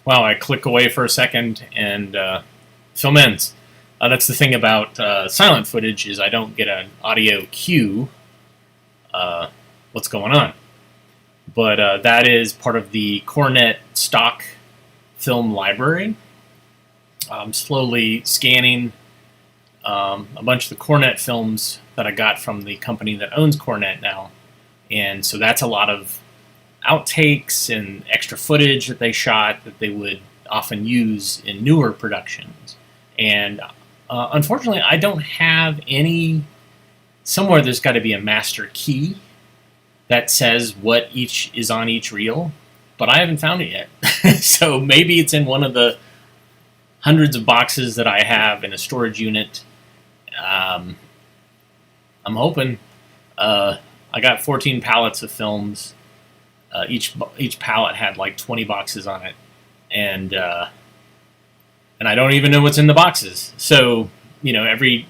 Wow, I click away for a second and film ends. That's the thing about silent footage is I don't get an audio cue what's going on. But that is part of the Cornet stock film library. I'm slowly scanning a bunch of the Cornet films that I got from the company that owns Cornet now. And so that's a lot of outtakes and extra footage that they shot that they would often use in newer productions. And unfortunately, I don't have any. Somewhere there's got to be a master key that says what each is on each reel, but I haven't found it yet. So maybe it's in one of the hundreds of boxes that I have in a storage unit. I'm hoping. I got 14 pallets of films. Each pallet had like 20 boxes on it, and I don't even know what's in the boxes. So every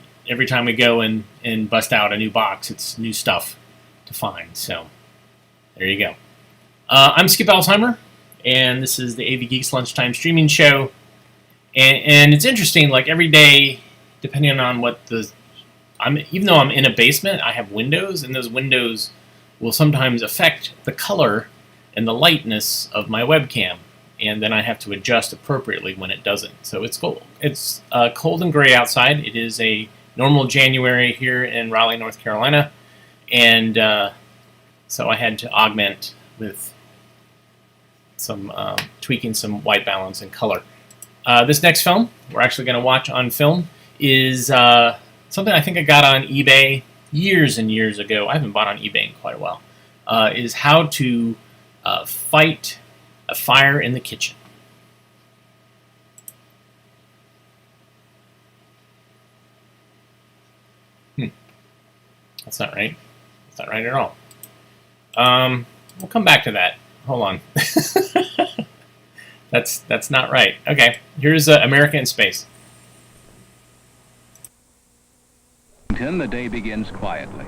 time we go and bust out a new box, it's new stuff to find. So there you go. I'm Skip Alzheimer, and this is the AV Geeks Lunchtime Streaming Show. And it's interesting, like every day, depending on what even though I'm in a basement, I have windows, and those windows will sometimes affect the color and the lightness of my webcam, and then I have to adjust appropriately when it doesn't. So it's cold. It's cold and gray outside. It is a normal January here in Raleigh, North Carolina, and so I had to augment with some tweaking some white balance and color. This next film we're actually going to watch on film is something I think I got on eBay years and years ago. I haven't bought on eBay in quite a while. Is how to fight a fire in the kitchen. That's not right. That's not right at all. We'll come back to that. Hold on. That's not right. Okay, here's America in Space. The day begins quietly.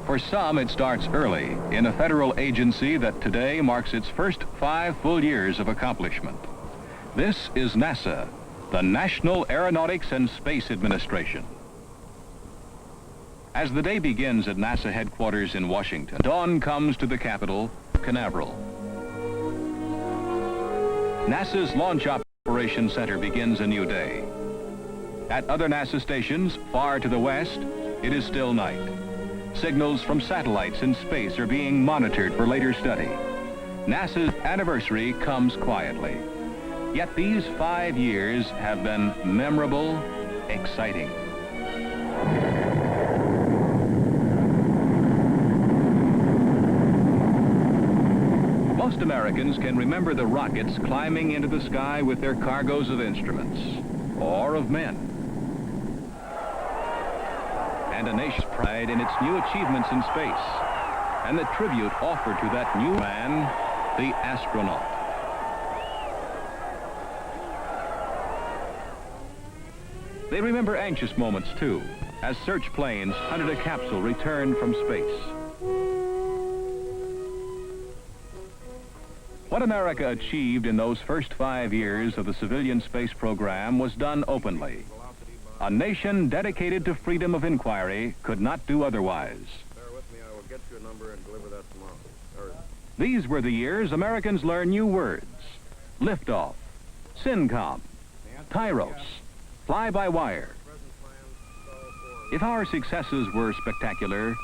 For some, it starts early in a federal agency that today marks its first 5 full years of accomplishment. This is NASA, the National Aeronautics and Space Administration. As the day begins at NASA headquarters in Washington, dawn comes to the Capitol, Canaveral. NASA's Launch Operations Center begins a new day. At other NASA stations, far to the west, it is still night. Signals from satellites in space are being monitored for later study. NASA's anniversary comes quietly. Yet these 5 years have been memorable, exciting. Most Americans can remember the rockets climbing into the sky with their cargoes of instruments, or of men. And a nation's pride in its new achievements in space, and the tribute offered to that new man, the astronaut. They remember anxious moments, too, as search planes hunted a capsule returned from space. What America achieved in those first 5 years of the civilian space program was done openly. A nation dedicated to freedom of inquiry could not do otherwise. Bear with me, I will get you a number and deliver that tomorrow. These were the years Americans learned new words. Liftoff, SYNCOM, Tyros, fly-by-wire. If our successes were spectacular,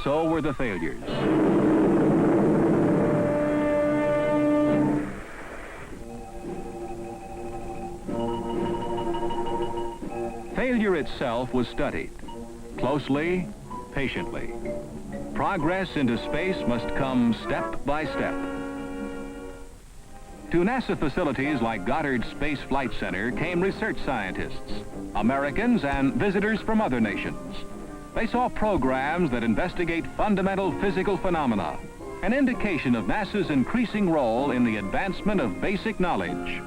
so were the failures. Failure itself was studied, closely, patiently. Progress into space must come step by step. To NASA facilities like Goddard Space Flight Center came research scientists, Americans and visitors from other nations. They saw programs that investigate fundamental physical phenomena, an indication of NASA's increasing role in the advancement of basic knowledge.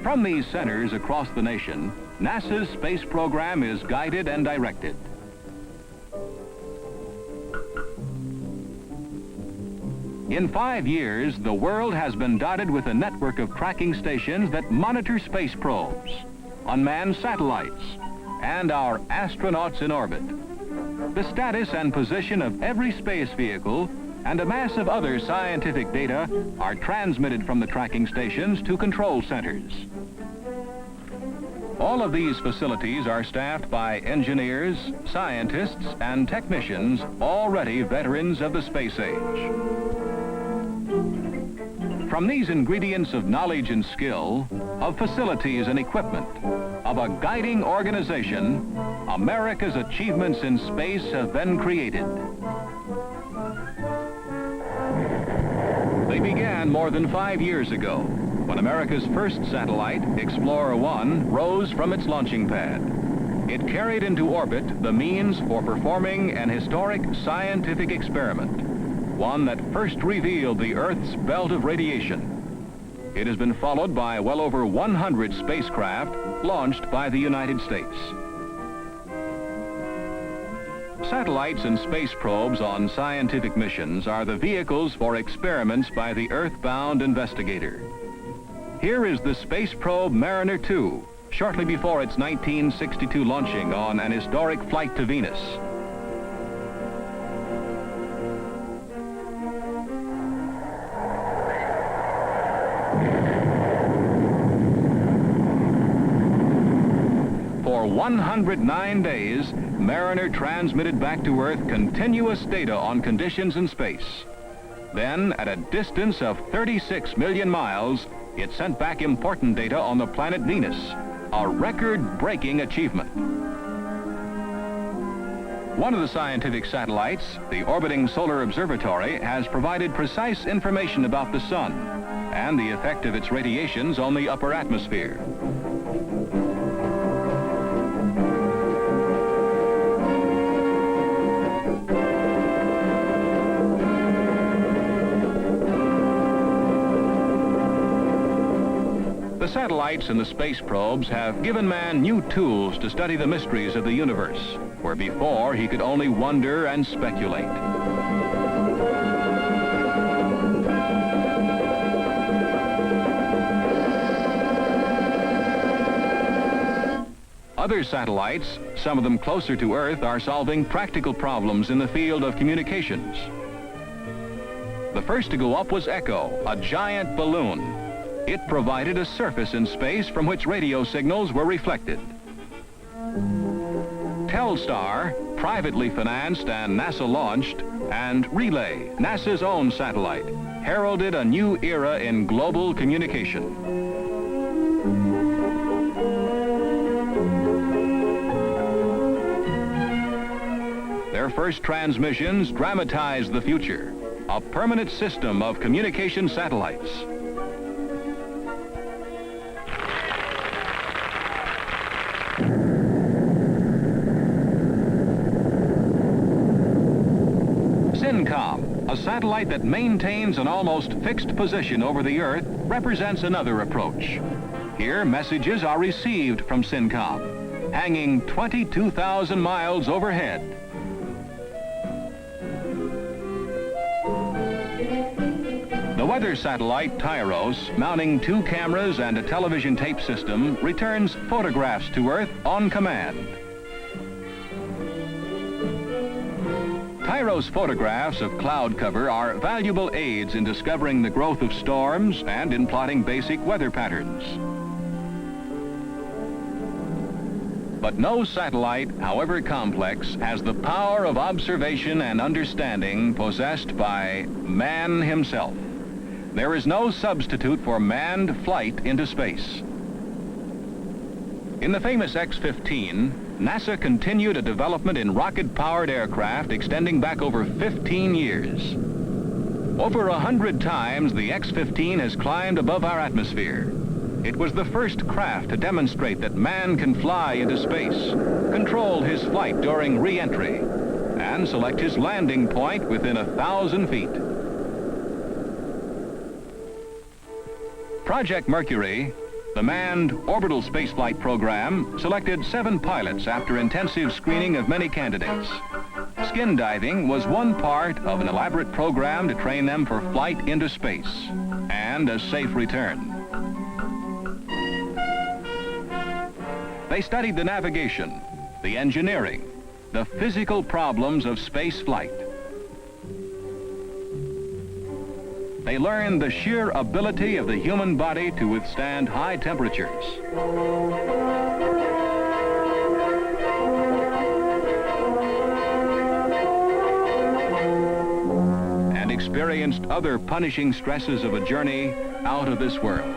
From these centers across the nation, NASA's space program is guided and directed. In 5 years, the world has been dotted with a network of tracking stations that monitor space probes, unmanned satellites, and our astronauts in orbit. The status and position of every space vehicle and a mass of other scientific data are transmitted from the tracking stations to control centers. All of these facilities are staffed by engineers, scientists, and technicians already veterans of the space age. From these ingredients of knowledge and skill, of facilities and equipment, of a guiding organization, America's achievements in space have been created. They began more than 5 years ago, when America's first satellite, Explorer 1, rose from its launching pad. It carried into orbit the means for performing an historic scientific experiment, one that first revealed the Earth's belt of radiation. It has been followed by well over 100 spacecraft launched by the United States. Satellites and space probes on scientific missions are the vehicles for experiments by the Earthbound investigator. Here is the space probe Mariner 2, shortly before its 1962 launching on an historic flight to Venus. For 109 days, Mariner transmitted back to Earth continuous data on conditions in space. Then, at a distance of 36 million miles, it sent back important data on the planet Venus, a record-breaking achievement. One of the scientific satellites, the orbiting Solar Observatory, has provided precise information about the sun and the effect of its radiations on the upper atmosphere. The satellites and the space probes have given man new tools to study the mysteries of the universe, where before he could only wonder and speculate. Other satellites, some of them closer to Earth, are solving practical problems in the field of communications. The first to go up was Echo, a giant balloon. It provided a surface in space from which radio signals were reflected. Telstar, privately financed and NASA launched, and Relay, NASA's own satellite, heralded a new era in global communication. Their first transmissions dramatized the future, a permanent system of communication satellites. A satellite that maintains an almost fixed position over the Earth represents another approach. Here, messages are received from SYNCOM, hanging 22,000 miles overhead. The weather satellite Tyros, mounting 2 cameras and a television tape system, returns photographs to Earth on command. Tyros photographs of cloud cover are valuable aids in discovering the growth of storms and in plotting basic weather patterns. But no satellite, however complex, has the power of observation and understanding possessed by man himself. There is no substitute for manned flight into space. In the famous X-15, NASA continued a development in rocket-powered aircraft extending back over 15 years. Over 100 times, the X-15 has climbed above our atmosphere. It was the first craft to demonstrate that man can fly into space, control his flight during re-entry, and select his landing point within 1,000 feet. Project Mercury, the manned orbital spaceflight program, selected 7 pilots after intensive screening of many candidates. Skin diving was one part of an elaborate program to train them for flight into space and a safe return. They studied the navigation, the engineering, the physical problems of space flight. They learned the sheer ability of the human body to withstand high temperatures. And experienced other punishing stresses of a journey out of this world.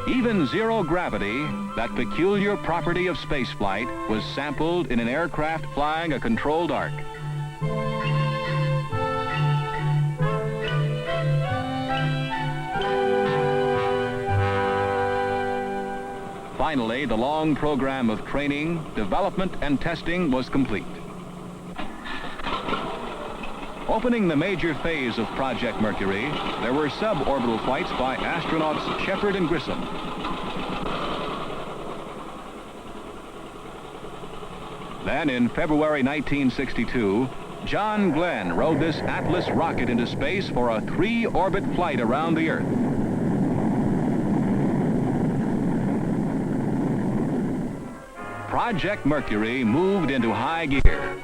Even zero gravity, that peculiar property of spaceflight, was sampled in an aircraft flying a controlled arc. Finally, the long program of training, development, and testing was complete. Opening the major phase of Project Mercury, there were suborbital flights by astronauts Shepard and Grissom. Then in February 1962, John Glenn rode this Atlas rocket into space for a 3-orbit flight around the Earth. Project Mercury moved into high gear.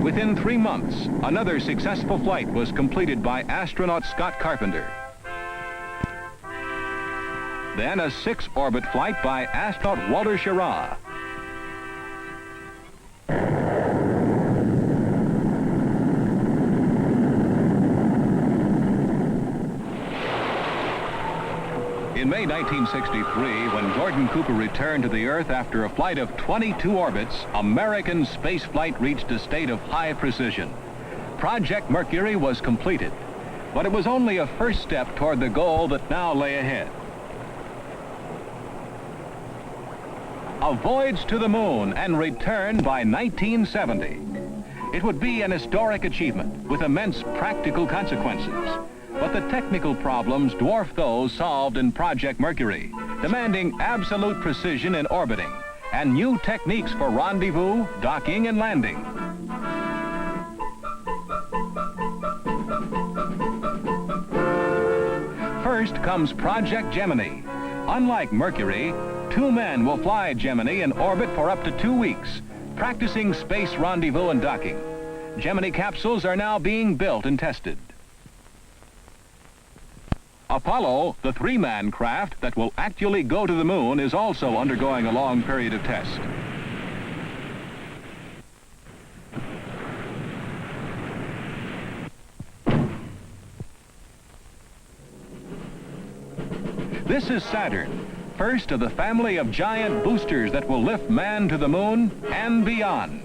Within 3 months, another successful flight was completed by astronaut Scott Carpenter. Then a 6-orbit flight by astronaut Walter Schirra. In May 1963, when Gordon Cooper returned to the Earth after a flight of 22 orbits, American spaceflight reached a state of high precision. Project Mercury was completed, but it was only a first step toward the goal that now lay ahead. A voyage to the moon and return by 1970. It would be an historic achievement with immense practical consequences. But the technical problems dwarf those solved in Project Mercury, demanding absolute precision in orbiting and new techniques for rendezvous, docking, and landing. First comes Project Gemini. Unlike Mercury, 2 men will fly Gemini in orbit for up to 2 weeks, practicing space rendezvous and docking. Gemini capsules are now being built and tested. Apollo, the 3-man craft that will actually go to the moon, is also undergoing a long period of test. This is Saturn, first of the family of giant boosters that will lift man to the moon and beyond.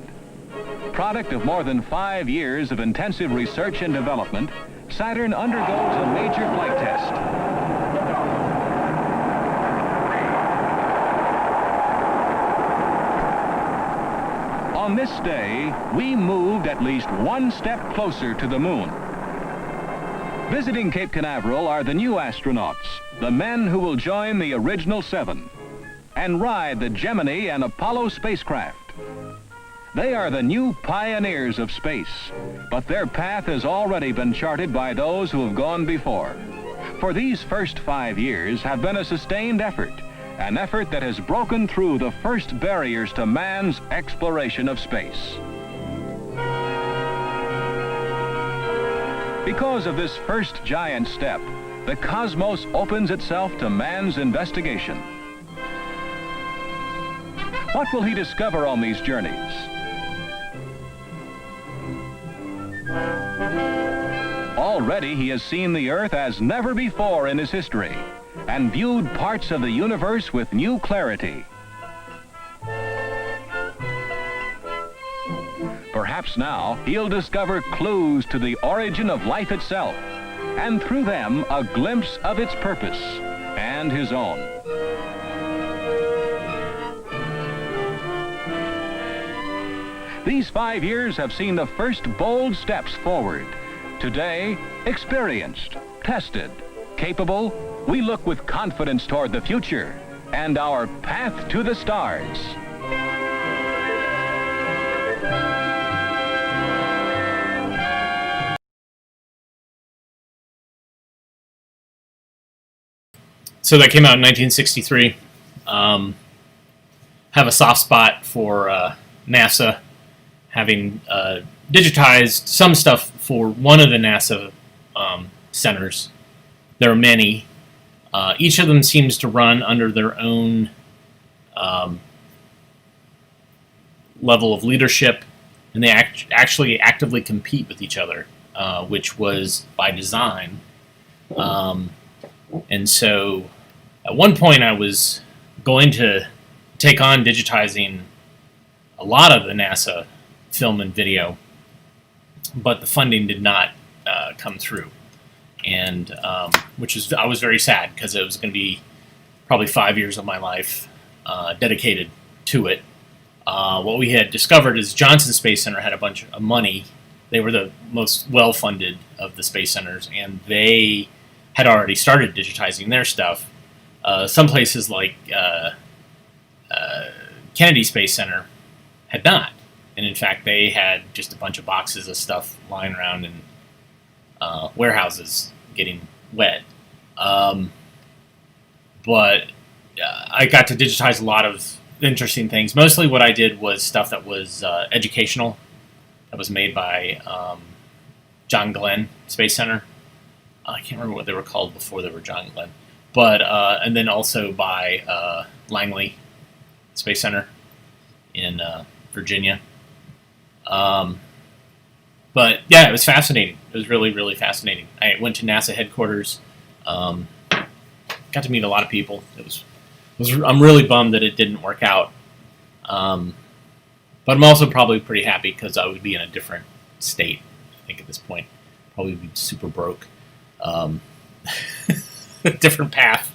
Product of more than 5 years of intensive research and development, Saturn undergoes a major flight test. On this day, we moved at least 1 step closer to the moon. Visiting Cape Canaveral are the new astronauts, the men who will join the original 7 and ride the Gemini and Apollo spacecraft. They are the new pioneers of space, but their path has already been charted by those who have gone before. For these first 5 years have been a sustained effort, an effort that has broken through the first barriers to man's exploration of space. Because of this first giant step, the cosmos opens itself to man's investigation. What will he discover on these journeys? Already he has seen the Earth as never before in his history and viewed parts of the universe with new clarity. Perhaps now he'll discover clues to the origin of life itself and through them a glimpse of its purpose and his own. These 5 years have seen the first bold steps forward. Today, experienced, tested, capable, we look with confidence toward the future and our path to the stars. So that came out in 1963. Have a soft spot for NASA, having digitized some stuff for one of the NASA centers. There are many. Each of them seems to run under their own level of leadership, and they actually actively compete with each other, which was by design. And so at one point I was going to take on digitizing a lot of the NASA film and video, but the funding did not come through, and I was very sad, because it was going to be probably 5 years of my life dedicated to it. What we had discovered is Johnson Space Center had a bunch of money. They were the most well-funded of the space centers, and they had already started digitizing their stuff. Some places like Kennedy Space Center had not. And in fact, they had just a bunch of boxes of stuff lying around in warehouses getting wet. But I got to digitize a lot of interesting things. Mostly what I did was stuff that was educational, that was made by John Glenn Space Center. I can't remember what they were called before they were John Glenn. But, and then also by Langley Space Center in Virginia. But yeah, it was fascinating. It was really, really fascinating. I went to NASA headquarters. Got to meet a lot of people. I'm really bummed that it didn't work out. But I'm also probably pretty happy, because I would be in a different state, I think, at this point. Probably be super broke. Different path.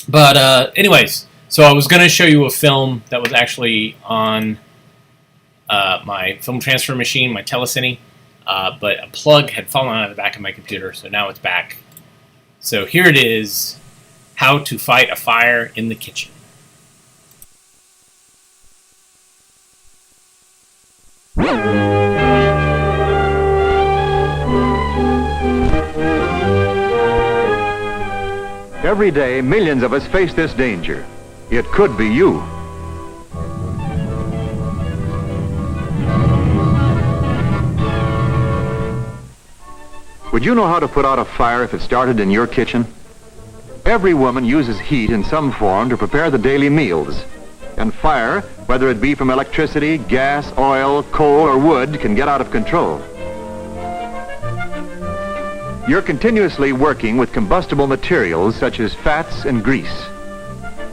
But anyways, so I was going to show you a film that was actually on my film transfer machine, my telecine, but a plug had fallen out of the back of my computer, so now it's back. So here it is, How to Fight a Fire in the Kitchen. Every day, millions of us face this danger. It could be you. Would you know how to put out a fire if it started in your kitchen? Every woman uses heat in some form to prepare the daily meals. And fire, whether it be from electricity, gas, oil, coal, or wood, can get out of control. You're continuously working with combustible materials such as fats and grease,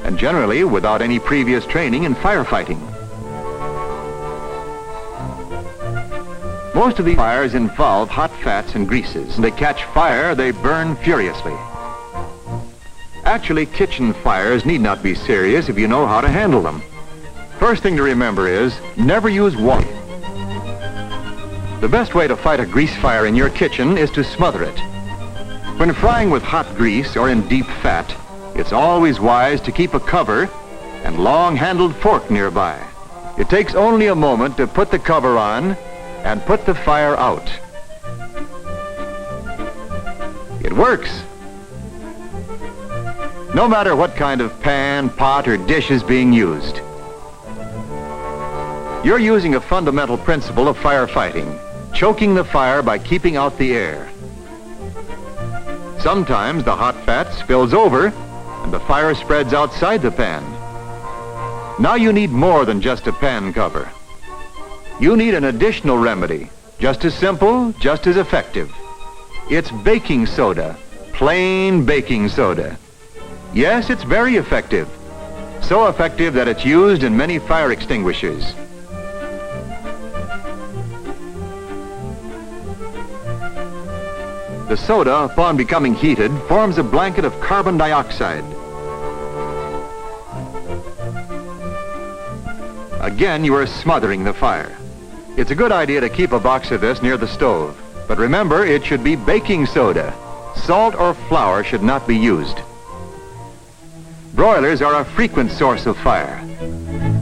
and generally without any previous training in firefighting. Most of these fires involve hot fats and greases. When they catch fire, they burn furiously. Actually, kitchen fires need not be serious if you know how to handle them. First thing to remember is, never use water. The best way to fight a grease fire in your kitchen is to smother it. When frying with hot grease or in deep fat, it's always wise to keep a cover and long-handled fork nearby. It takes only a moment to put the cover on and put the fire out. It works. No matter what kind of pan, pot, or dish is being used. You're using a fundamental principle of firefighting, choking the fire by keeping out the air. Sometimes the hot fat spills over and the fire spreads outside the pan. Now you need more than just a pan cover. You need an additional remedy, just as simple, just as effective. It's baking soda, plain baking soda. Yes, it's very effective. So effective that it's used in many fire extinguishers. The soda, upon becoming heated, forms a blanket of carbon dioxide. Again, you are smothering the fire. It's a good idea to keep a box of this near the stove. But remember, it should be baking soda. Salt or flour should not be used. Broilers are a frequent source of fire.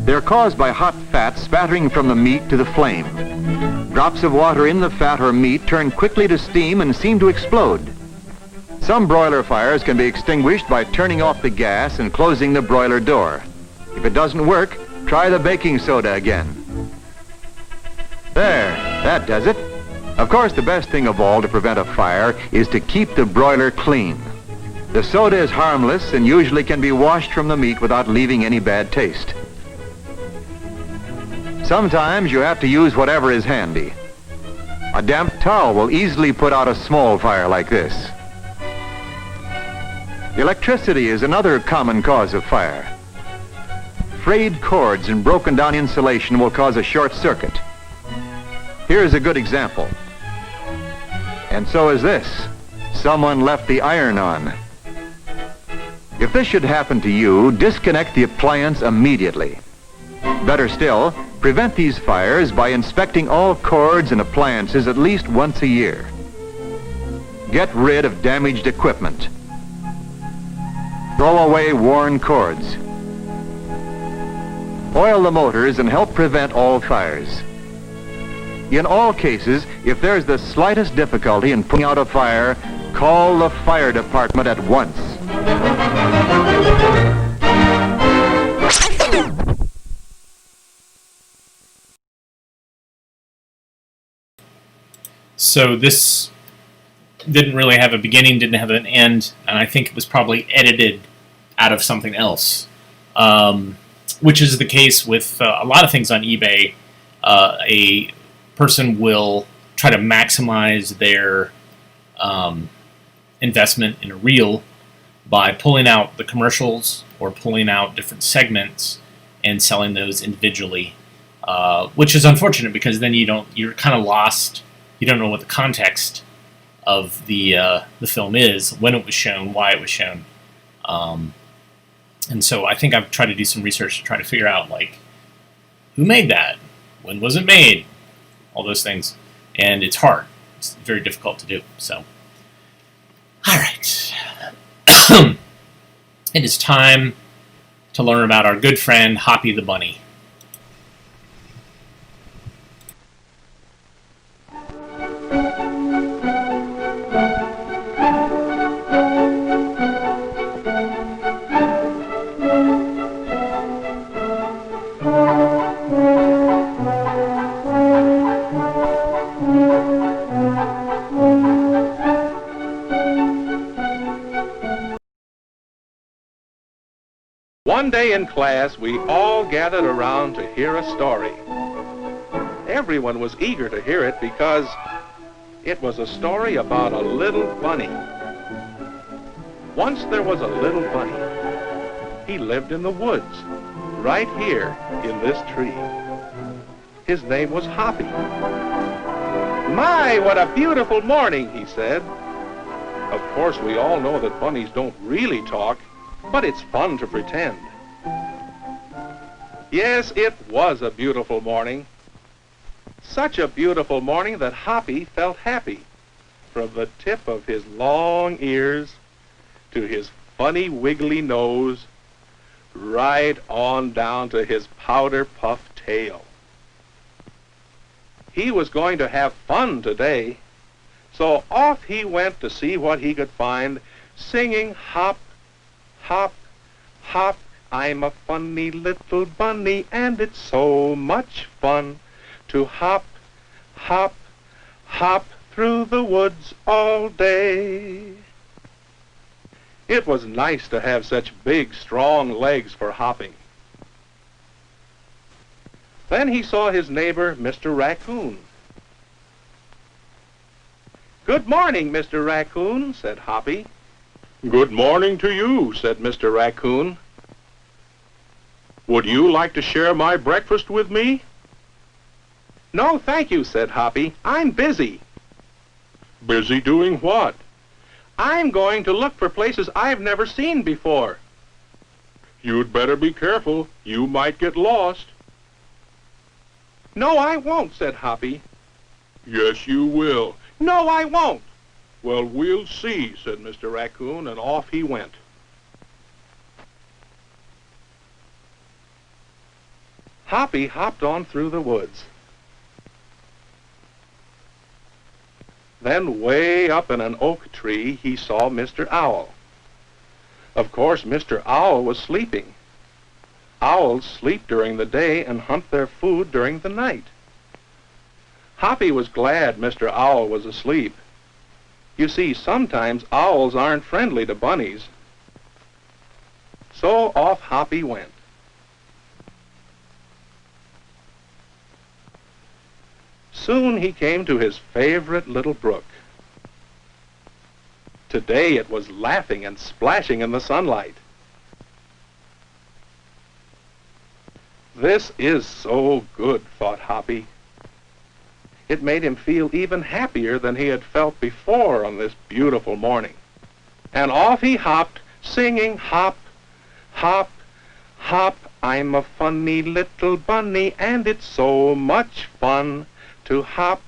They're caused by hot fat spattering from the meat to the flame. Drops of water in the fat or meat turn quickly to steam and seem to explode. Some broiler fires can be extinguished by turning off the gas and closing the broiler door. If it doesn't work, try the baking soda again. There, that does it. Of course, the best thing of all to prevent a fire is to keep the broiler clean. The soda is harmless and usually can be washed from the meat without leaving any bad taste. Sometimes you have to use whatever is handy. A damp towel will easily put out a small fire like this. Electricity is another common cause of fire. Frayed cords and broken down insulation will cause a short circuit. Here's a good example. And so is this. Someone left the iron on. If this should happen to you, disconnect the appliance immediately. Better still, prevent these fires by inspecting all cords and appliances at least once a year. Get rid of damaged equipment. Throw away worn cords. Oil the motors and help prevent all fires. In all cases, if there's the slightest difficulty in putting out a fire, call the fire department at once. So this didn't really have a beginning, didn't have an end, and I think it was probably edited out of something else, which is the case with a lot of things on eBay. A person will try to maximize their investment in a reel by pulling out the commercials or pulling out different segments and selling those individually, which is unfortunate because then you're kind of lost. You don't know what the context of the film is, when it was shown, why it was shown. And so I think I've tried to do some research to try to figure out, like, who made that? When was it made? All those things. And it's hard. It's very difficult to do. So, all right. It is time to learn about our good friend, Hoppy the Bunny. One day in class, we all gathered around to hear a story. Everyone was eager to hear it because it was a story about a little bunny. Once there was a little bunny. He lived in the woods, right here in this tree. His name was Hoppy. "My, what a beautiful morning," he said. Of course, we all know that bunnies don't really talk, but it's fun to pretend. Yes, it was a beautiful morning. Such a beautiful morning that Hoppy felt happy, from the tip of his long ears to his funny wiggly nose, right on down to his powder-puffed tail. He was going to have fun today, so off he went to see what he could find, singing hop, hop, hop, I'm a funny little bunny, and it's so much fun to hop, hop, hop through the woods all day. It was nice to have such big, strong legs for hopping. Then he saw his neighbor, Mr. Raccoon. "Good morning, Mr. Raccoon," said Hoppy. "Good morning to you," said Mr. Raccoon. "Would you like to share my breakfast with me?" "No, thank you," said Hoppy. "I'm busy." Busy doing what? I'm going to look for places I've never seen before. You'd better be careful. You might get lost. No, I won't, said Hoppy. Yes, you will. No, I won't. Well, we'll see, said Mr. Raccoon, and off he went. Hoppy hopped on through the woods. Then way up in an oak tree, he saw Mr. Owl. Of course, Mr. Owl was sleeping. Owls sleep during the day and hunt their food during the night. Hoppy was glad Mr. Owl was asleep. You see, sometimes owls aren't friendly to bunnies. So off Hoppy went. Soon he came to his favorite little brook. Today it was laughing and splashing in the sunlight. This is so good, thought Hoppy. It made him feel even happier than he had felt before on this beautiful morning. And off he hopped, singing hop, hop, hop. I'm a funny little bunny, and it's so much fun to hop,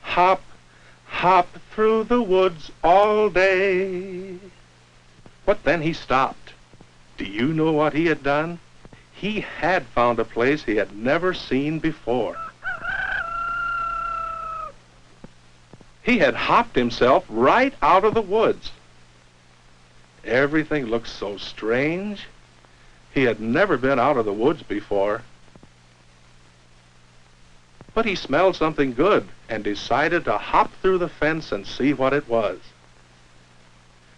hop, hop through the woods all day. But then he stopped. Do you know what he had done? He had found a place he had never seen before. He had hopped himself right out of the woods. Everything looked so strange. He had never been out of the woods before. But he smelled something good and decided to hop through the fence and see what it was.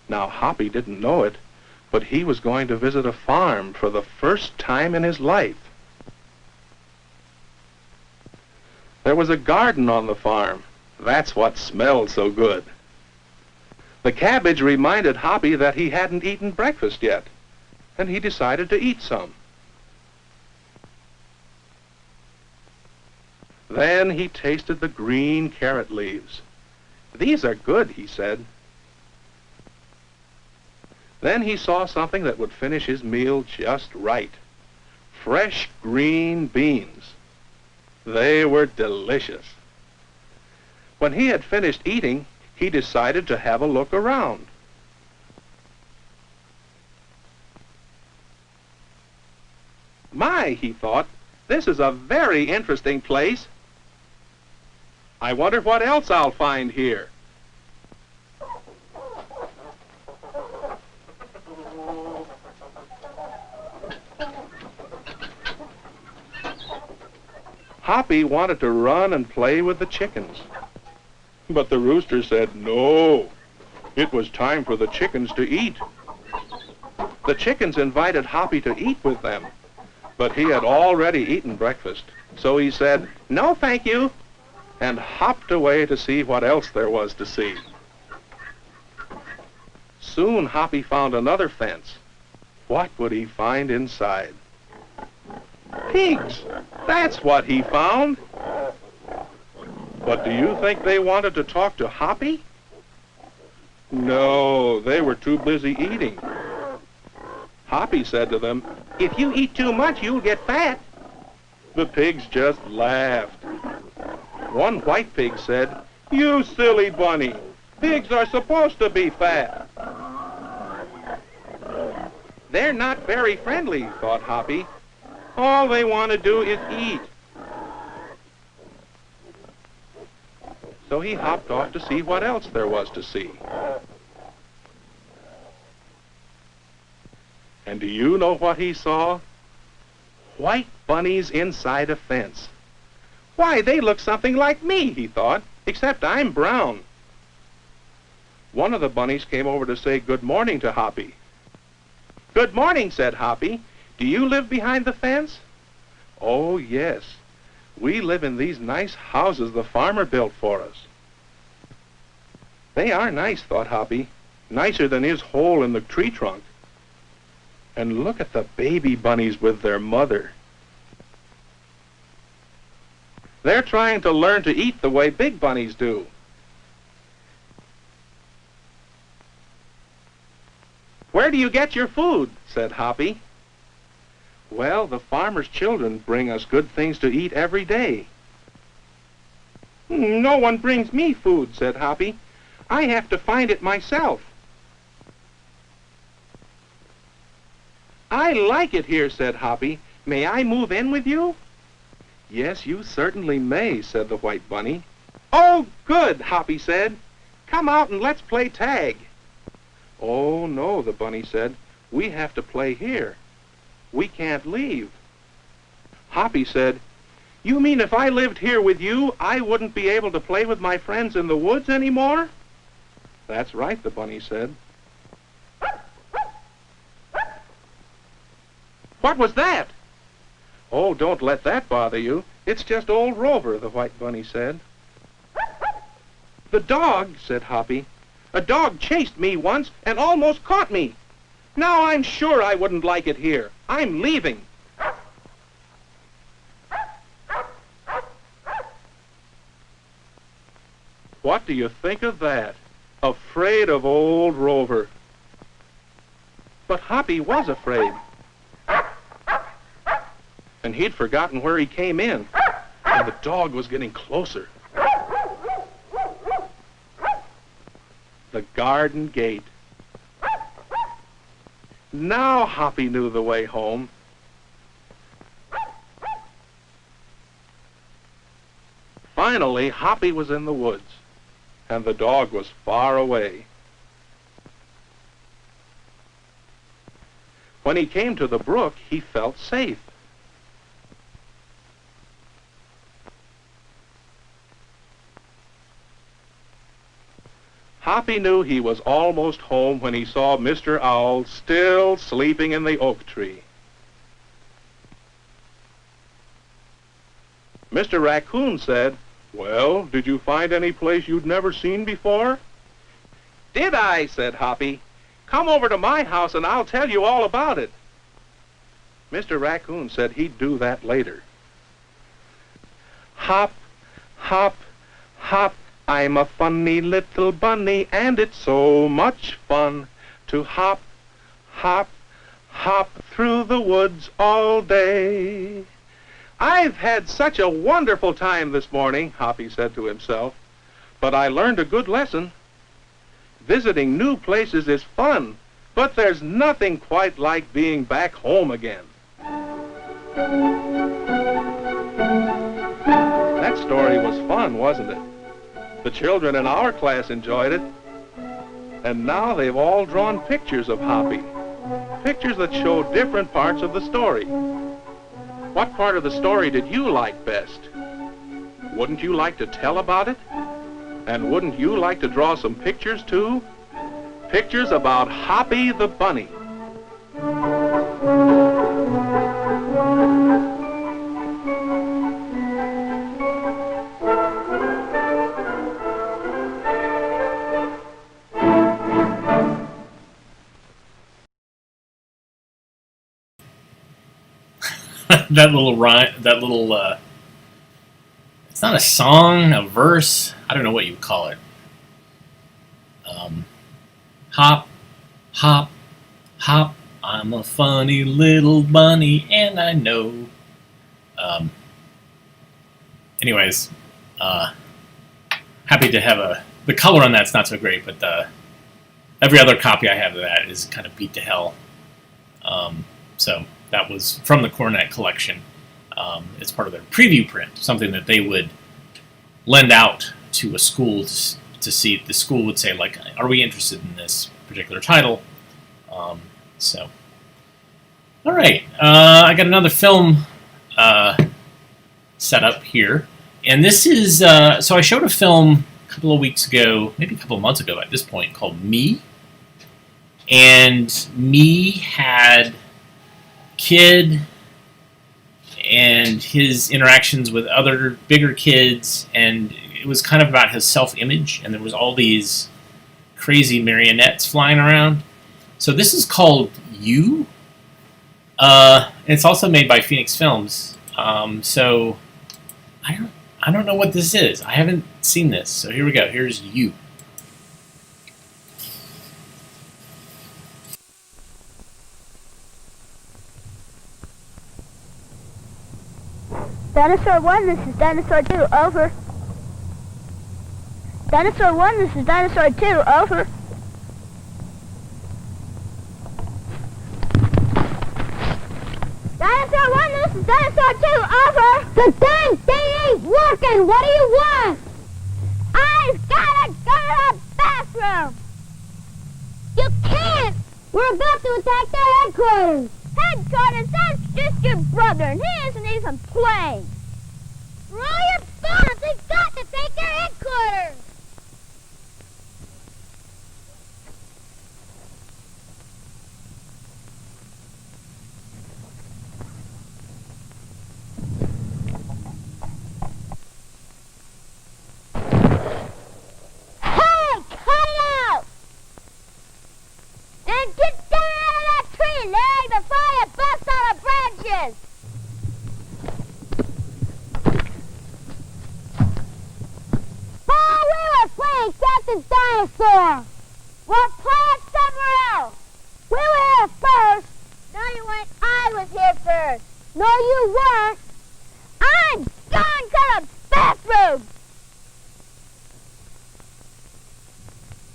Now, Hoppy didn't know it, but he was going to visit a farm for the first time in his life. There was a garden on the farm. That's what smelled so good. The cabbage reminded Hoppy that he hadn't eaten breakfast yet, and he decided to eat some. Then he tasted the green carrot leaves. These are good, he said. Then he saw something that would finish his meal just right. Fresh green beans. They were delicious. When he had finished eating, he decided to have a look around. My, he thought, this is a very interesting place. I wonder what else I'll find here. Hoppy wanted to run and play with the chickens. But the rooster said no. It was time for the chickens to eat. The chickens invited Hoppy to eat with them, but he had already eaten breakfast. So he said, no, thank you, and hopped away to see what else there was to see. Soon Hoppy found another fence. What would he find inside? Pigs! That's what he found. But do you think they wanted to talk to Hoppy? No, they were too busy eating. Hoppy said to them, if you eat too much, you'll get fat. The pigs just laughed. One white pig said, you silly bunny, pigs are supposed to be fat. They're not very friendly, thought Hoppy. All they want to do is eat. So he hopped off to see what else there was to see. And do you know what he saw? White bunnies inside a fence. Why, they look something like me, he thought, except I'm brown. One of the bunnies came over to say good morning to Hoppy. Good morning, said Hoppy. Do you live behind the fence? Oh, yes. We live in these nice houses the farmer built for us. They are nice, thought Hoppy. Nicer than his hole in the tree trunk. And look at the baby bunnies with their mother. They're trying to learn to eat the way big bunnies do. Where do you get your food? Said Hoppy. Well, the farmer's children bring us good things to eat every day. No one brings me food, said Hoppy. I have to find it myself. I like it here, said Hoppy. May I move in with you? Yes, you certainly may, said the white bunny. Oh, good, Hoppy said. Come out and let's play tag. Oh, no, the bunny said. We have to play here. We can't leave. Hoppy said, you mean if I lived here with you, I wouldn't be able to play with my friends in the woods anymore? That's right, the bunny said. What was that? Oh, don't let that bother you. It's just old Rover, the white bunny said. The dog, said Hoppy. A dog chased me once and almost caught me. Now I'm sure I wouldn't like it here. I'm leaving. What do you think of that? Afraid of old Rover. But Hoppy was afraid. And he'd forgotten where he came in. And the dog was getting closer. The garden gate. Now Hoppy knew the way home. Finally, Hoppy was in the woods, and the dog was far away. When he came to the brook, he felt safe. Hoppy knew he was almost home when he saw Mr. Owl still sleeping in the oak tree. Mr. Raccoon said, well, did you find any place you'd never seen before? Did I? Said Hoppy. Come over to my house and I'll tell you all about it. Mr. Raccoon said he'd do that later. Hop, hop, hop. I'm a funny little bunny, and it's so much fun to hop, hop, hop through the woods all day. I've had such a wonderful time this morning, Hoppy said to himself, but I learned a good lesson. Visiting new places is fun, but there's nothing quite like being back home again. That story was fun, wasn't it? The children in our class enjoyed it, and now they've all drawn pictures of Hoppy, pictures that show different parts of the story. What part of the story did you like best? Wouldn't you like to tell about it? And wouldn't you like to draw some pictures too? Pictures about Hoppy the bunny. That little rhyme, it's not a song, a verse, I don't know what you would call it. Hop, hop, hop, I'm a funny little bunny, and I know. Anyways, happy to have the color on that's not so great, but every other copy I have of that is kind of beat to hell. So that was from the Cornet collection. It's part of their preview print, something that they would lend out to a school to see if the school would say, like, are we interested in this particular title? So, all right. I got another film set up here. And this is, so I showed a film a couple of weeks ago, maybe a couple of months ago at this point, called Me. And Me had kid and his interactions with other bigger kids, and it was kind of about his self-image, and there was all these crazy marionettes flying around. So this is called You. It's also made by Phoenix Films. So I don't know what this is. I haven't seen this. So here we go. Here's You. Dinosaur 1, this is Dinosaur 2, over. Dinosaur 1, this is Dinosaur 2, over. Dinosaur 1, this is Dinosaur 2, over. The dang thing ain't working. What do you want? I've gotta go to the bathroom. You can't. We're about to attack their headquarters. Headquarters, that's just your brother, and he isn't even playing. Roll your bombs. We've got to take their headquarters. Hey, cut it out! And get down out of that tree, Larry, before you bust out of branches! Oh, we were playing Captain Dinosaur. We're playing somewhere else! We were here first. No, you weren't. I was here first. No, you weren't. I'm going to the bathroom!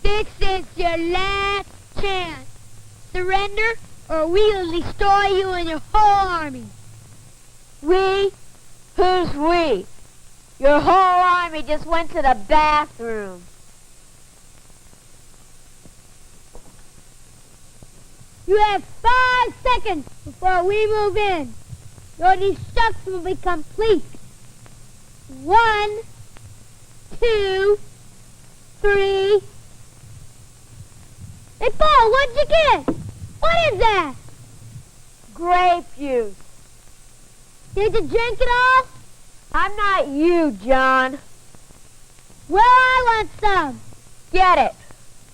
This is your last chance. Surrender, or we will destroy you and your whole army. We? Who's we? Your whole army just went to the bathroom. You have 5 seconds before we move in. Your destruction will be complete. 1, 2, 3. Hey, Paul, what'd you get? What is that? Grape juice. Did you drink it all? I'm not you, John. Well, I want some. Get it.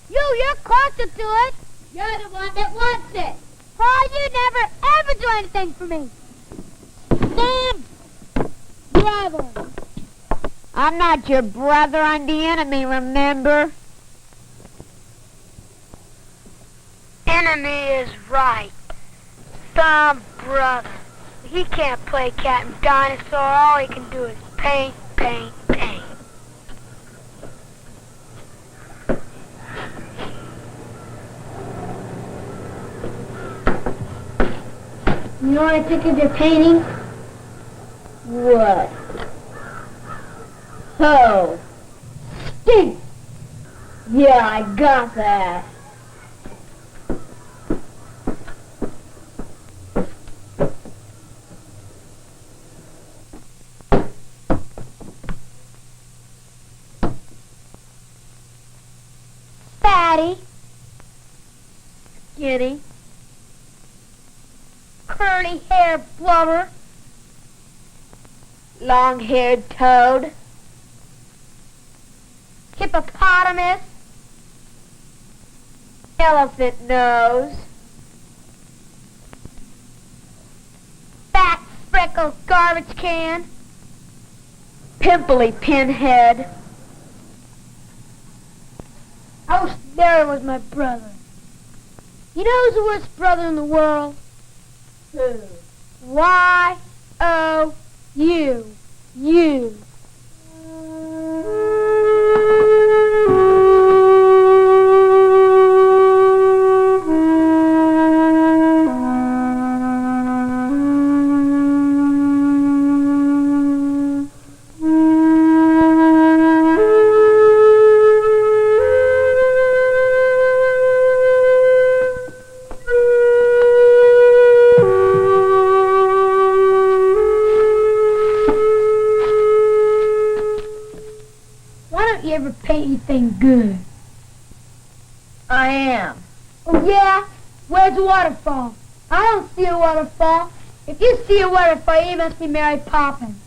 You're closer to it. You're the one that wants it. Paul, you never ever do anything for me. Sam, brother. I'm not your brother. I'm the enemy, remember? Enemy is right. Some brother. He can't play cat and dinosaur. All he can do is paint, paint, paint. You know what I think of your painting? What? Oh. Stink! Yeah, I got that. Fatty. Skinny. Curly hair blubber. Long-haired toad. Hippopotamus. Elephant nose. Fat speckled garbage can. Pimply pinhead. I wish Larry was my brother. You know who's the worst brother in the world? Who? Y-O-U. You. You ever paint anything good? I am. Oh, yeah? Where's the waterfall? I don't see a waterfall. If you see a waterfall, you must be Mary Poppins.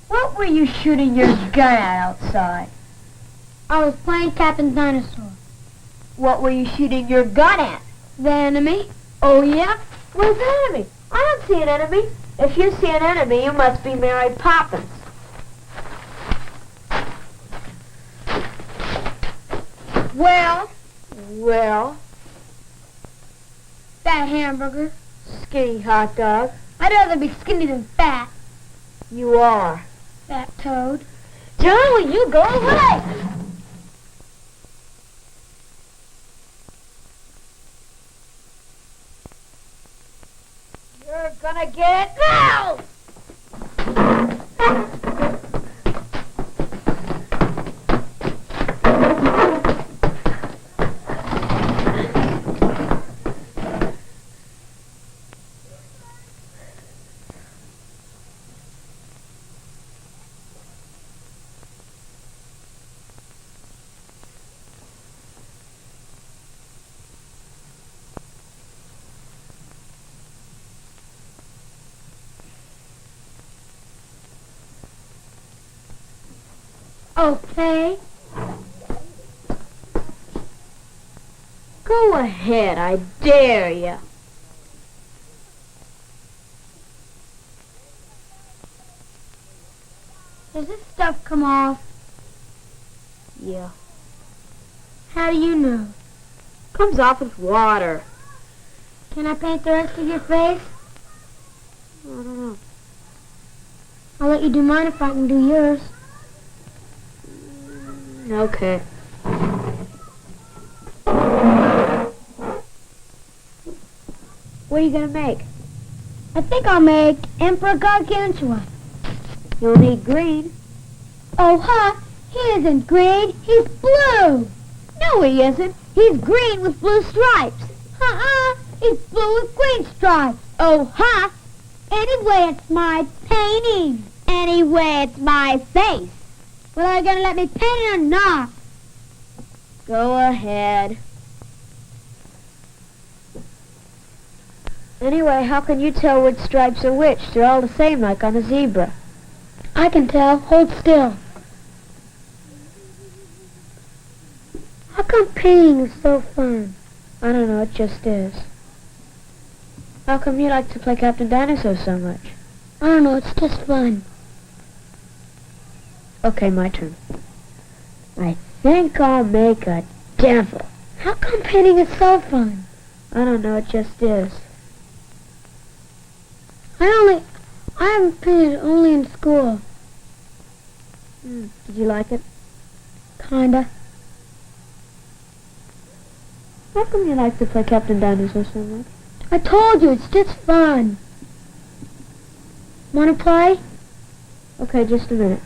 What were you shooting your gun at outside? I was playing Captain Dinosaur. What were you shooting your gun at? The enemy? Oh, yeah? Where's the enemy? I don't see an enemy. If you see an enemy, you must be Mary Poppins. Well, that hamburger. Skinny hot dog. I'd rather be skinny than fat. You are. Fat toad. John, will you go away? You're gonna get it now! Okay. Go ahead, I dare you. Does this stuff come off? Yeah. How do you know? Comes off with water. Can I paint the rest of your face? I don't know. I'll let you do mine if I can do yours. Okay. What are you gonna make? I think I'll make Emperor Gargantua. You'll need green. Oh, huh. He isn't green. He's blue. No, he isn't. He's green with blue stripes. He's blue with green stripes. Oh, huh. Anyway, it's my painting. Anyway, it's my face. Well, are you going to let me paint it or not? Go ahead. Anyway, how can you tell which stripes are which? They're all the same, like on a zebra. I can tell. Hold still. How come painting is so fun? I don't know, it just is. How come you like to play Captain Dinosaur so much? I don't know, it's just fun. Okay, my turn. I think I'll make a devil. How come painting is so fun? I don't know, it just is. I haven't painted only in school. Did you like it? Kinda. How come you like to play Captain Dinosaur so much? I told you, it's just fun. Want to play? Okay, just a minute.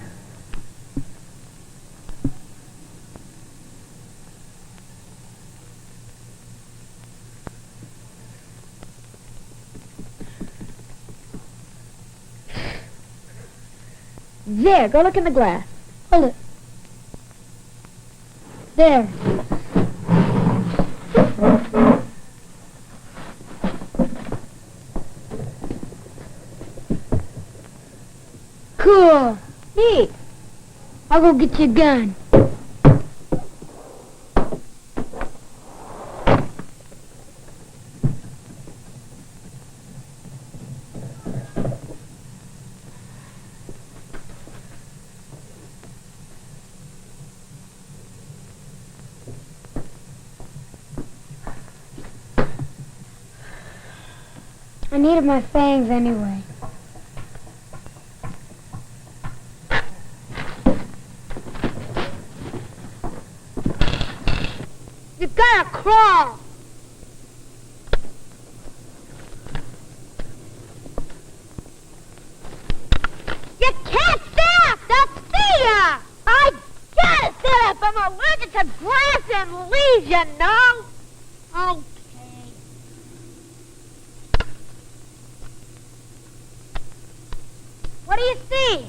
There, go look in the glass. Hold it. There. Cool. Neat. I'll go get your gun. I needed my fangs anyway. You gotta crawl! You can't stand up! They'll see ya! I gotta sit up! I'm allergic to grass and leaves, you know! Okay. What do you see?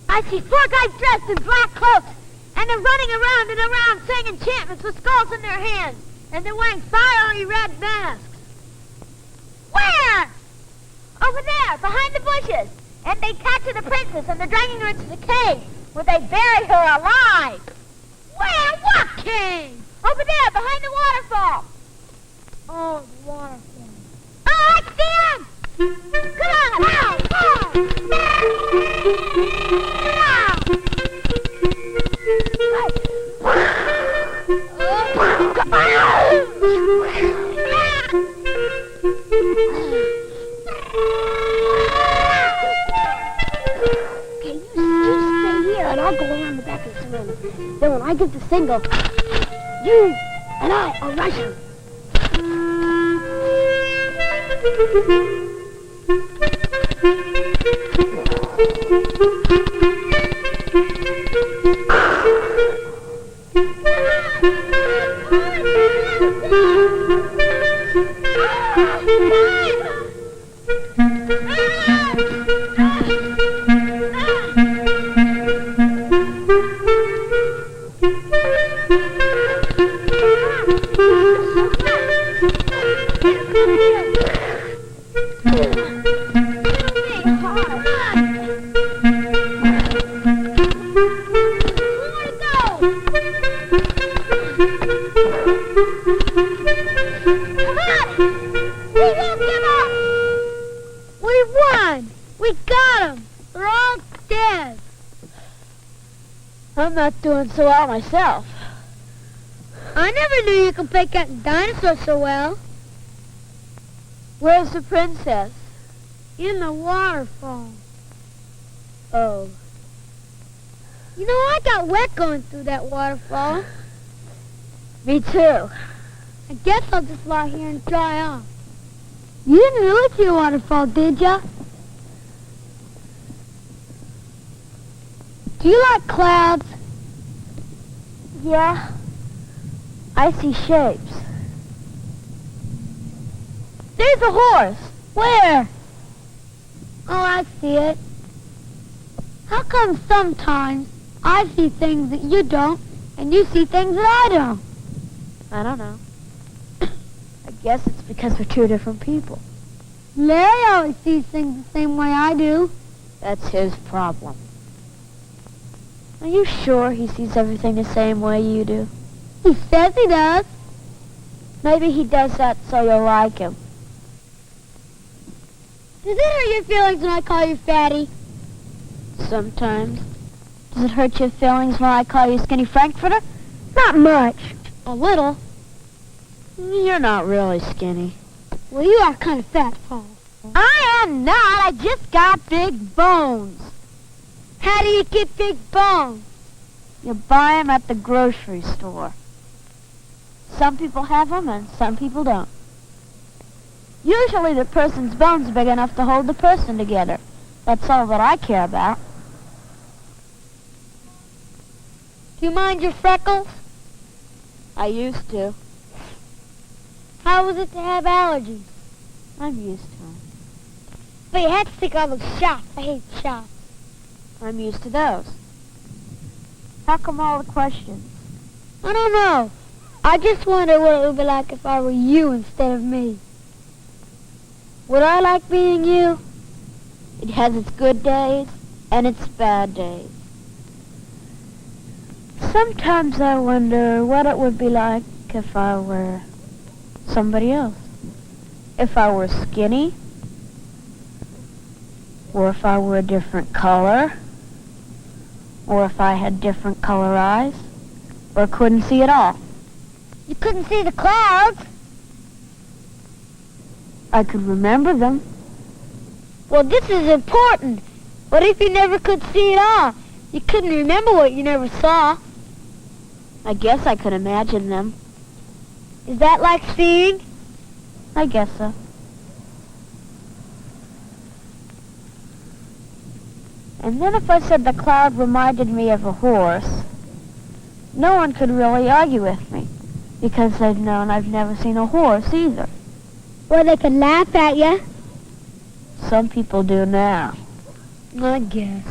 I see 4 guys dressed in black cloaks, and they're running around and around saying enchantments with skulls in their hands, and they're wearing fiery red masks. Where? Over there, behind the bushes. And they capture the princess, and they're dragging her into the cave, where they bury her alive. Where? What cave? Over there, behind the waterfall. Oh, the waterfall. Oh, I see him! Come on! Ow! Ow! Then when I give the signal, you and I are rushing. I'm not doing so well myself. I never knew you could pick out dinosaurs so well. Where's the princess? In the waterfall. Oh. You know, I got wet going through that waterfall. Me too. I guess I'll just lie here and dry off. You didn't really see a waterfall, did ya? Do you like clouds? Yeah. I see shapes. There's a horse. Where? Oh, I see it. How come sometimes I see things that you don't, and you see things that I don't? I don't know. I guess it's because we're two different people. Larry always sees things the same way I do. That's his problem. Are you sure he sees everything the same way you do? He says he does. Maybe he does that so you'll like him. Does it hurt your feelings when I call you Fatty? Sometimes. Does it hurt your feelings when I call you Skinny Frankfurter? Not much. A little. You're not really skinny. Well, you are kind of fat, Paul. I am not. I just got big bones. How do you get big bones? You buy them at the grocery store. Some people have them and some people don't. Usually the person's bones are big enough to hold the person together. That's all that I care about. Do you mind your freckles? I used to. How was it to have allergies? I'm used to them. But you had to take all those shots. I hate shots. I'm used to those. How come all the questions? I don't know. I just wonder what it would be like if I were you instead of me. Would I like being you? It has its good days and its bad days. Sometimes I wonder what it would be like if I were somebody else. If I were skinny, or if I were a different color, or if I had different color eyes, or couldn't see at all. You couldn't see the clouds. I could remember them. Well, this is important. What if you never could see at all? You couldn't remember what you never saw. I guess I could imagine them. Is that like seeing? I guess so. And then if I said the cloud reminded me of a horse, no one could really argue with me, because they've known I've never seen a horse either. Or they could laugh at you. Some people do now. I guess.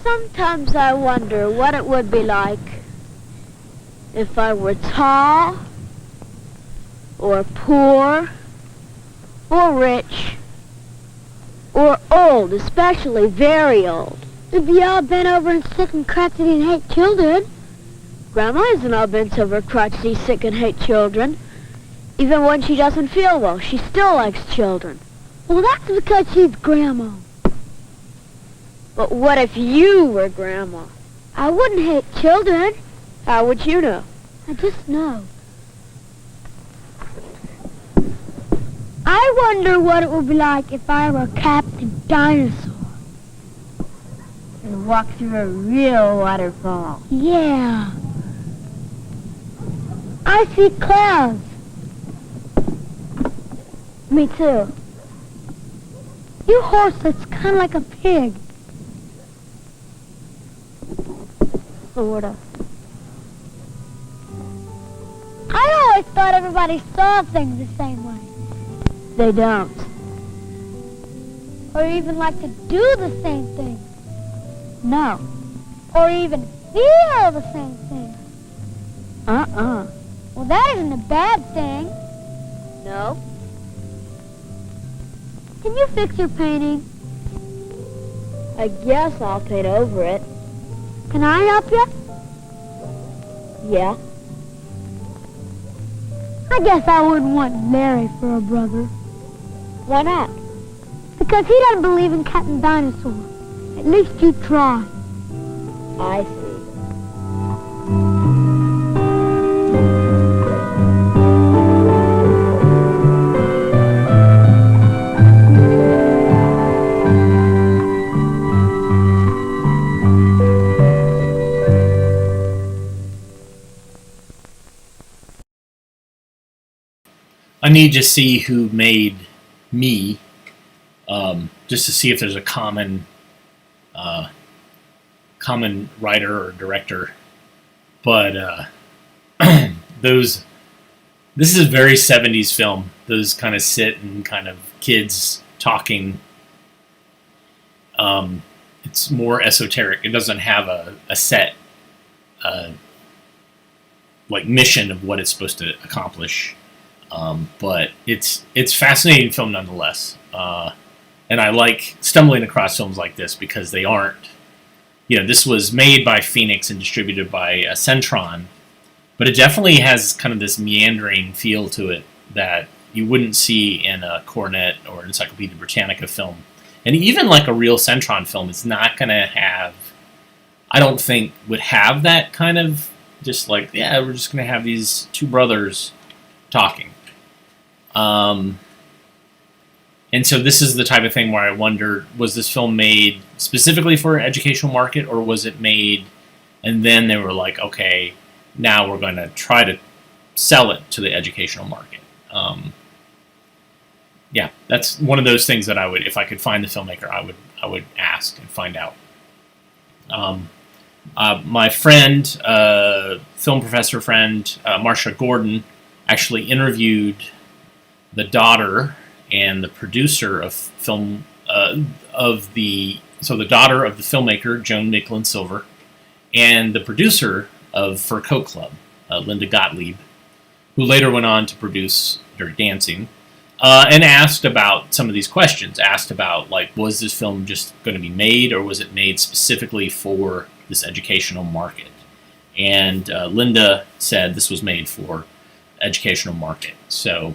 Sometimes I wonder what it would be like if I were tall, or poor, or rich, or old, especially very old. If you all bent over and sick and crotchety and hate children. Grandma isn't all bent over crotchety, sick, and hate children. Even when she doesn't feel well, she still likes children. Well, that's because she's Grandma. But what if you were Grandma? I wouldn't hate children. How would you know? I just know. I I wonder what it would be like if I were Captain Dinosaur and walked through a real waterfall. Yeah. I see clouds. Me too. You horse that's kind of like a pig. Sorta. I always thought everybody saw things the same way. They don't. Or even like to do the same thing. No. Or even feel the same thing. Well, that isn't a bad thing. No. Can you fix your painting? I guess I'll paint over it. Can I help you? Yeah. I guess I wouldn't want Larry for a brother. Why not? Because he doesn't believe in Captain Dinosaur. At least you try. I see. I need to see who made me, just to see if there's a common writer or director. But this is a very 70s film. Those kind of sit and kind of kids talking. It's more esoteric. It doesn't have a set like mission of what it's supposed to accomplish. But it's fascinating film nonetheless. And I like stumbling across films like this because they aren't, this was made by Phoenix and distributed by Centron, but it definitely has kind of this meandering feel to it that you wouldn't see in a Cornet or Encyclopedia Britannica film. And even like a real Centron film is not going to have, I don't think, would have that kind of just like, yeah, we're just going to have these two brothers talking. And so this is the type of thing where I wonder, was this film made specifically for an educational market, or was it made and then they were like, okay, now we're going to try to sell it to the educational market? Yeah, that's one of those things that I would, if I could find the filmmaker, I would ask and find out. My friend, film professor friend, Marsha Gordon, actually interviewed the daughter and the producer of film the daughter of the filmmaker Joan Micklin Silver, and the producer of Fur Coat Club, Linda Gottlieb, who later went on to produce Dirty Dancing, and asked about some of these questions. Asked about, like, was this film just going to be made, or was it made specifically for this educational market? And Linda said this was made for educational market. So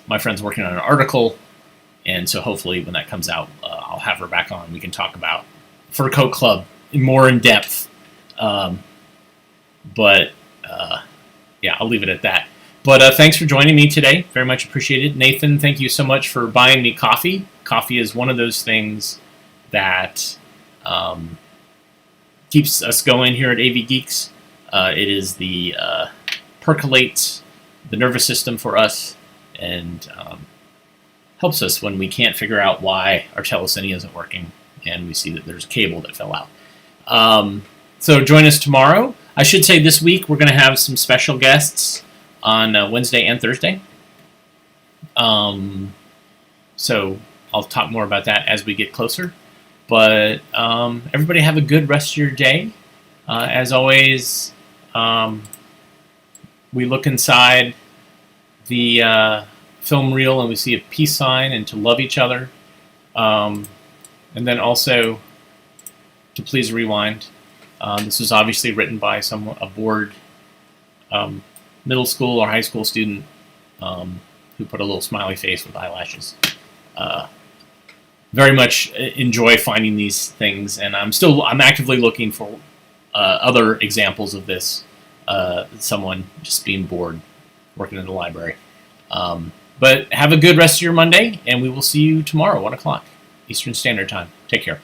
my friend's working on an article, and so hopefully when that comes out, I'll have her back on. We can talk about Fur Coat Club more in depth. But yeah, I'll leave it at that. But thanks for joining me today. Very much appreciated. Nathan, thank you so much for buying me coffee. Coffee is one of those things that keeps us going here at AV Geeks. It is the percolates the nervous system for us, and helps us when we can't figure out why our telecine isn't working and we see that there's a cable that fell out. So join us tomorrow. I should say this week we're going to have some special guests on Wednesday and Thursday. So I'll talk more about that as we get closer. But everybody have a good rest of your day. As always, we look inside the film reel and we see a peace sign and to love each other. And then also to please rewind. This was obviously written by a bored middle school or high school student who put a little smiley face with eyelashes. Very much enjoy finding these things, and I'm actively looking for other examples of this. Someone just being bored, working in the library. But have a good rest of your Monday, and we will see you tomorrow, 1 o'clock Eastern Standard Time. Take care.